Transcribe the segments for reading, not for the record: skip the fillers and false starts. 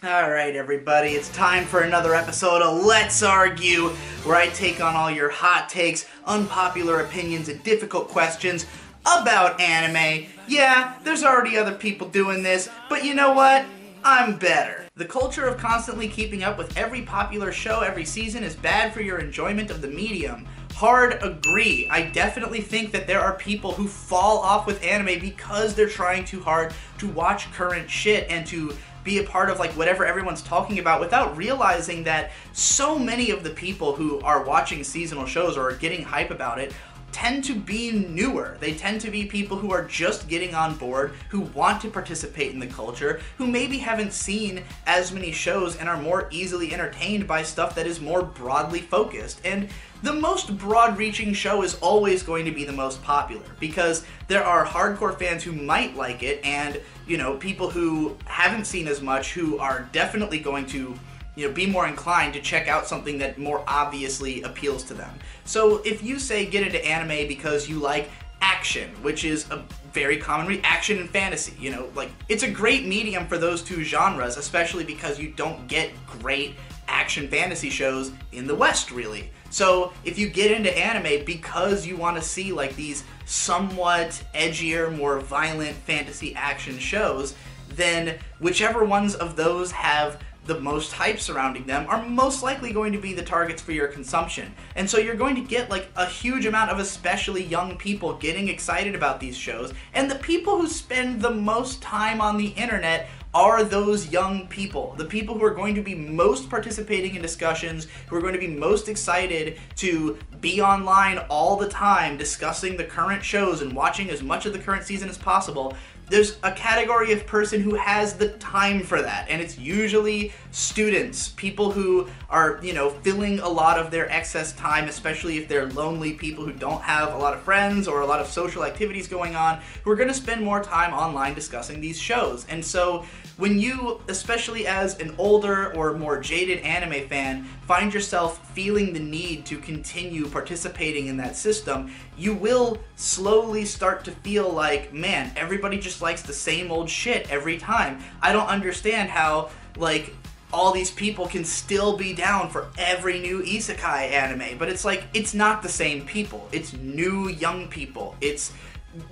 Alright everybody, it's time for another episode of Let's Argue, where I take on all your hot takes, unpopular opinions, and difficult questions about anime. Yeah, there's already other people doing this, but you know what? I'm better. The culture of constantly keeping up with every popular show every season is bad for your enjoyment of the medium. Hard agree. I definitely think that there are people who fall off with anime because they're trying too hard to watch current shit and to be a part of like whatever everyone's talking about without realizing that so many of the people who are watching seasonal shows or are getting hype about it tend to be newer. They tend to be people who are just getting on board, who want to participate in the culture, who maybe haven't seen as many shows and are more easily entertained by stuff that is more broadly focused. And the most broad-reaching show is always going to be the most popular because there are hardcore fans who might like it and, you know, people who haven't seen as much who are definitely going to, you know, be more inclined to check out something that more obviously appeals to them. So if you say get into anime because you like action, which is a very common action and fantasy, you know, like it's a great medium for those two genres, especially because you don't get great action fantasy shows in the West, really. So if you get into anime because you want to see like these somewhat edgier, more violent fantasy action shows, then whichever ones of those have the most hype surrounding them are most likely going to be the targets for your consumption. And so you're going to get like a huge amount of especially young people getting excited about these shows, and the people who spend the most time on the internet are those young people. The people who are going to be most participating in discussions, who are going to be most excited to be online all the time discussing the current shows and watching as much of the current season as possible. There's a category of person who has the time for that, and it's usually students, people who are, you know, filling a lot of their excess time, especially if they're lonely people who don't have a lot of friends or a lot of social activities going on, who are going to spend more time online discussing these shows. And so when you, especially as an older or more jaded anime fan, find yourself feeling the need to continue participating in that system, you will slowly start to feel like, man, everybody just likes the same old shit every time. I don't understand how, like, all these people can still be down for every new isekai anime, but it's like, it's not the same people. It's new young people. It's,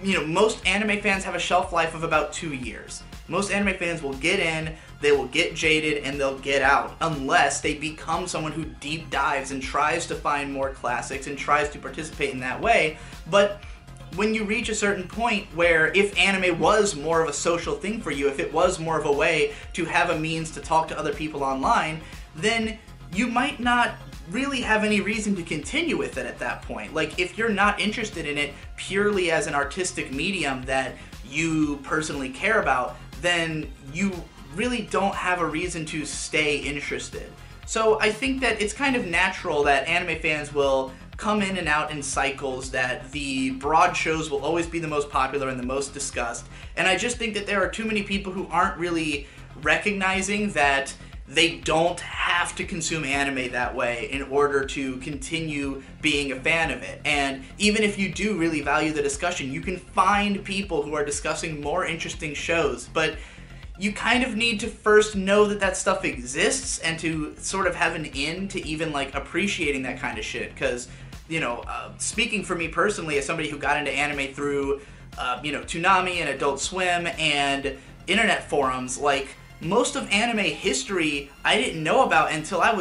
you know, most anime fans have a shelf life of about 2 years. Most anime fans will get in, they will get jaded, and they'll get out, unless they become someone who deep dives and tries to find more classics and tries to participate in that way. But when you reach a certain point where if anime was more of a social thing for you, if it was more of a way to have a means to talk to other people online, then you might not really have any reason to continue with it at that point. Like, if you're not interested in it purely as an artistic medium that you personally care about, then you really don't have a reason to stay interested. So I think that it's kind of natural that anime fans will come in and out in cycles, that the broad shows will always be the most popular and the most discussed. And I just think that there are too many people who aren't really recognizing that they don't have to consume anime that way in order to continue being a fan of it. And even if you do really value the discussion, you can find people who are discussing more interesting shows, but you kind of need to first know that that stuff exists and to sort of have an in to even like appreciating that kind of shit. Because, you know, speaking for me personally as somebody who got into anime through, you know, Toonami and Adult Swim and internet forums, like, most of anime history I didn't know about until I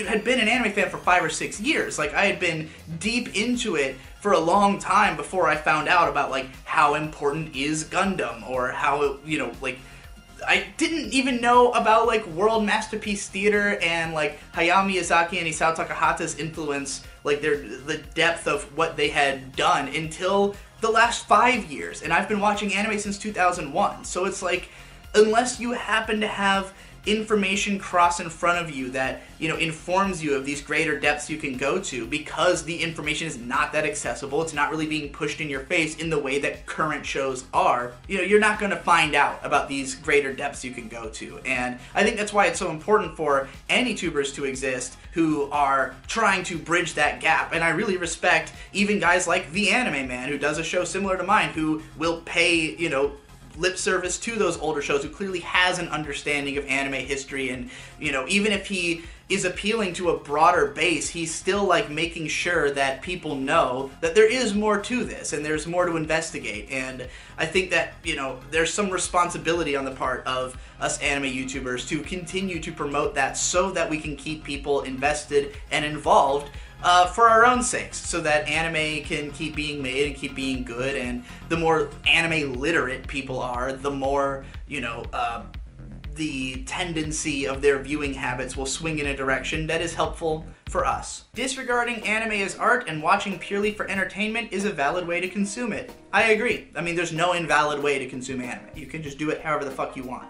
had been an anime fan for 5 or 6 years. Like, I had been deep into it for a long time before I found out about, like, how important is Gundam, or how, you know, like, I didn't even know about, like, World Masterpiece Theater and, like, Hayao Miyazaki and Isao Takahata's influence, like, the depth of what they had done until the last 5 years. And I've been watching anime since 2001, so it's like, unless you happen to have information cross in front of you that, you know, informs you of these greater depths you can go to, because the information is not that accessible, it's not really being pushed in your face in the way that current shows are, you know, you're not going to find out about these greater depths you can go to. And I think that's why it's so important for any tubers to exist who are trying to bridge that gap. And I really respect even guys like The Anime Man, who does a show similar to mine, who will pay, you know, lip service to those older shows, who clearly has an understanding of anime history, and, you know, even if he is appealing to a broader base, he's still like making sure that people know that there is more to this and there's more to investigate. And I think that, you know, there's some responsibility on the part of us anime YouTubers to continue to promote that, so that we can keep people invested and involved for our own sakes, so that anime can keep being made and keep being good. And the more anime literate people are, the more, you know, the tendency of their viewing habits will swing in a direction that is helpful for us. Disregarding anime as art and watching purely for entertainment is a valid way to consume it. I agree. I mean, there's no invalid way to consume anime. You can just do it however the fuck you want.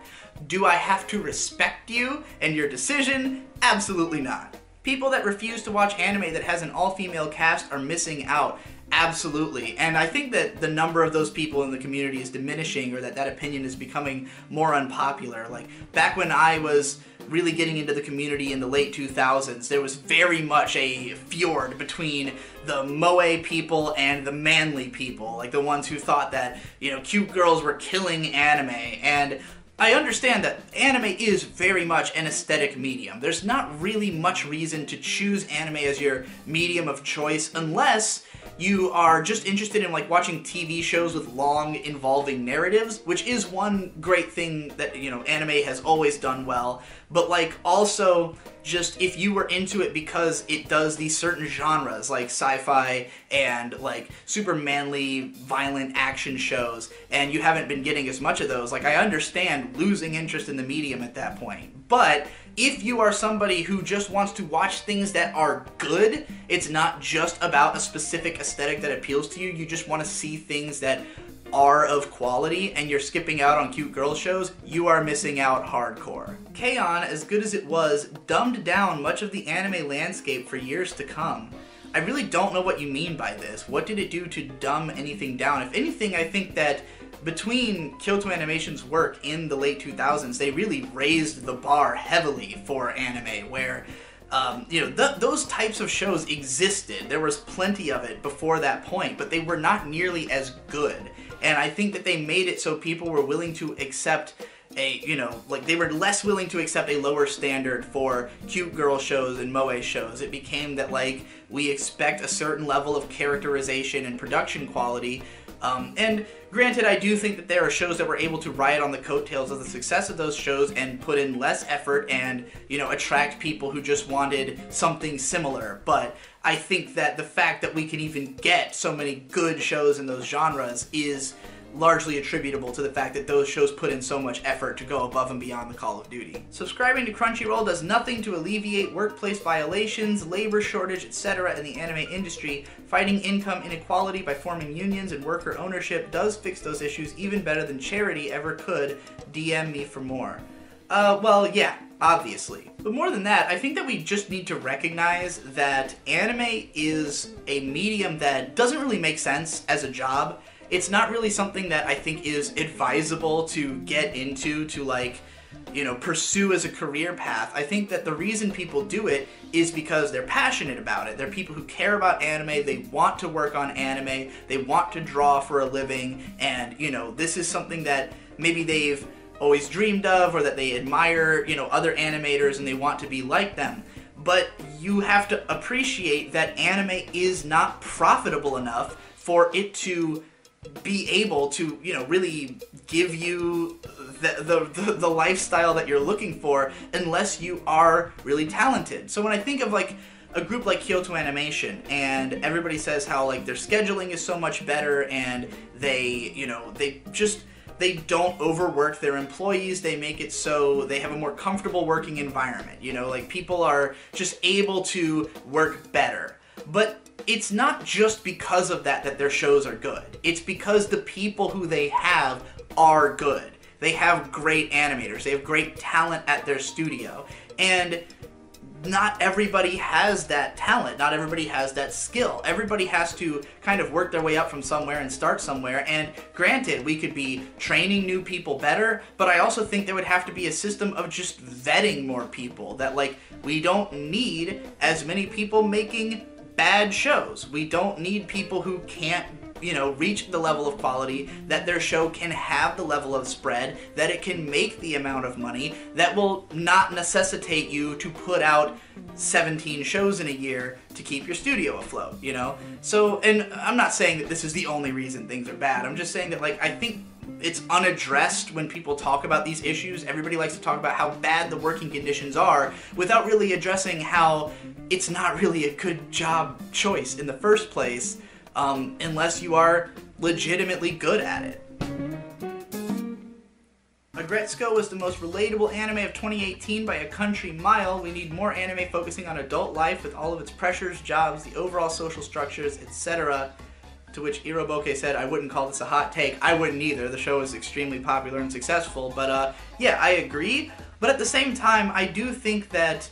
Do I have to respect you and your decision? Absolutely not. People that refuse to watch anime that has an all-female cast are missing out. Absolutely. And I think that the number of those people in the community is diminishing, or that opinion is becoming more unpopular. Like, back when I was really getting into the community in the late 2000s, there was very much a fjord between the moe people and the manly people, like the ones who thought that, you know, cute girls were killing anime. And I understand that anime is very much an aesthetic medium. There's not really much reason to choose anime as your medium of choice unless you are just interested in like watching TV shows with long involving narratives, which is one great thing that, you know, anime has always done well. But like, also just if you were into it because it does these certain genres like sci-fi and like super manly violent action shows, and you haven't been getting as much of those, like, I understand losing interest in the medium at that point. But if you are somebody who just wants to watch things that are good, it's not just about a specific aesthetic that appeals to you, you just want to see things that are of quality, and you're skipping out on cute girl shows, you are missing out hardcore. K-On!, as good as it was, dumbed down much of the anime landscape for years to come. I really don't know what you mean by this. What did it do to dumb anything down? If anything, I think that between Kyoto Animation's work in the late 2000s, they really raised the bar heavily for anime, where you know, those types of shows existed. There was plenty of it before that point, but they were not nearly as good. And I think that they made it so people were willing to accept a, you know, like, they were less willing to accept a lower standard for cute girl shows and moe shows. It became that, like, we expect a certain level of characterization and production quality. And granted, I do think that there are shows that were able to ride on the coattails of the success of those shows and put in less effort and, you know, attract people who just wanted something similar. But I think that the fact that we can even get so many good shows in those genres is largely attributable to the fact that those shows put in so much effort to go above and beyond the Call of Duty. Subscribing to Crunchyroll does nothing to alleviate workplace violations, labor shortage, etc. in the anime industry. Fighting income inequality by forming unions and worker ownership does fix those issues even better than charity ever could. DM me for more. Well, yeah, obviously. But more than that, I think that we just need to recognize that anime is a medium that doesn't really make sense as a job. It's not really something that I think is advisable to get into, to, like, you know, pursue as a career path. I think that the reason people do it is because they're passionate about it. They're people who care about anime, they want to work on anime, they want to draw for a living, and, you know, this is something that maybe they've always dreamed of, or that they admire, you know, other animators and they want to be like them. But you have to appreciate that anime is not profitable enough for it to be able to, you know, really give you the lifestyle that you're looking for unless you are really talented. So when I think of, like, a group like Kyoto Animation, and everybody says how, like, their scheduling is so much better, and they, you know, they don't overwork their employees, they make it so they have a more comfortable working environment, you know, like, people are just able to work better. But it's not just because of that that their shows are good. It's because the people who they have are good. They have great animators. They have great talent at their studio. And not everybody has that talent. Not everybody has that skill. Everybody has to kind of work their way up from somewhere and start somewhere. And granted, we could be training new people better, but I also think there would have to be a system of just vetting more people. That, like, we don't need as many people making bad shows. We don't need people who can't you know, reach the level of quality, that their show can have the level of spread, that it can make the amount of money that will not necessitate you to put out 17 shows in a year to keep your studio afloat, you know? So, and I'm not saying that this is the only reason things are bad. I'm just saying that, like, I think it's unaddressed when people talk about these issues. Everybody likes to talk about how bad the working conditions are without really addressing how it's not really a good job choice in the first place, unless you are legitimately good at it. Aggretsuko was the most relatable anime of 2018 by a country mile. We need more anime focusing on adult life with all of its pressures, jobs, the overall social structures, etc. To which Iroboke said, I wouldn't call this a hot take. I wouldn't either. The show is extremely popular and successful. But yeah, I agree. But at the same time, I do think that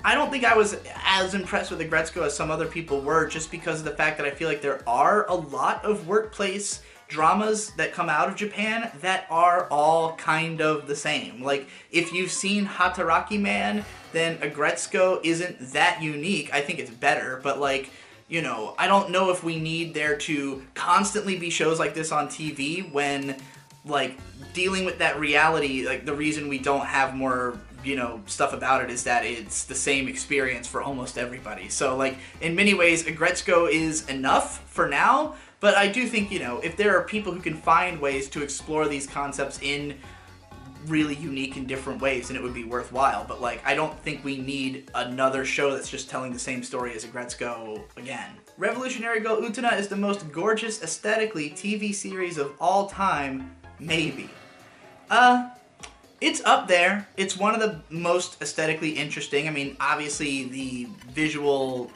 I don't think I was as impressed with Aggretsuko as some other people were, just because of the fact that I feel like there are a lot of workplace dramas that come out of Japan that are all kind of the same. Like, if you've seen Hataraki Man, then Aggretsuko isn't that unique. I think it's better, but like, you know, I don't know if we need there to constantly be shows like this on TV when, like, dealing with that reality, like, the reason we don't have more, you know, stuff about it is that it's the same experience for almost everybody. So, like, in many ways, Aggretsuko is enough for now, but I do think, you know, if there are people who can find ways to explore these concepts in really unique and different ways, then it would be worthwhile. But, like, I don't think we need another show that's just telling the same story as Aggretsuko again. Revolutionary Girl Utena is the most gorgeous, aesthetically TV series of all time, maybe. It's up there. It's one of the most aesthetically interesting. I mean, obviously the visual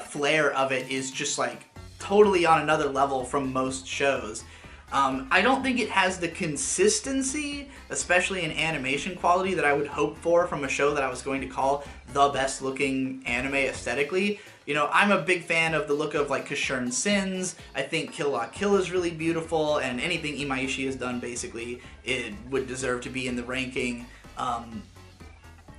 flair of it is just, like, totally on another level from most shows. I don't think it has the consistency, especially in animation quality, that I would hope for from a show that I was going to call the best looking anime aesthetically. You know, I'm a big fan of the look of, like, Kashurn Sins. I think Kill La Kill is really beautiful, and anything Imaishi has done, basically, it would deserve to be in the ranking.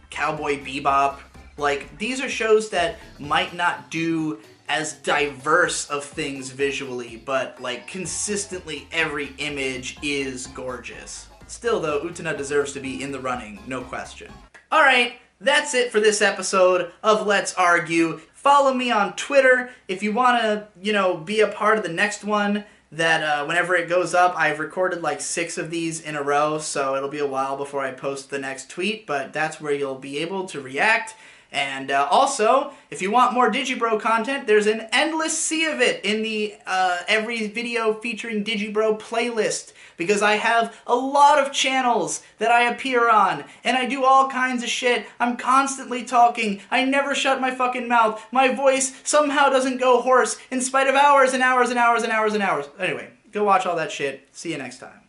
Cowboy Bebop. Like, these are shows that might not do as diverse of things visually, but, like, consistently every image is gorgeous. Still, though, Utena deserves to be in the running, no question. Alright, that's it for this episode of Let's Argue. Follow me on Twitter if you want to, you know, be a part of the next one that whenever it goes up. I've recorded like 6 of these in a row, so it'll be a while before I post the next tweet, but that's where you'll be able to react. And also, if you want more Digibro content, there's an endless sea of it in the every video featuring Digibro playlist, because I have a lot of channels that I appear on, and I do all kinds of shit. I'm constantly talking. I never shut my fucking mouth. My voice somehow doesn't go hoarse in spite of hours and hours and hours and hours and hours. Anyway, go watch all that shit. See you next time.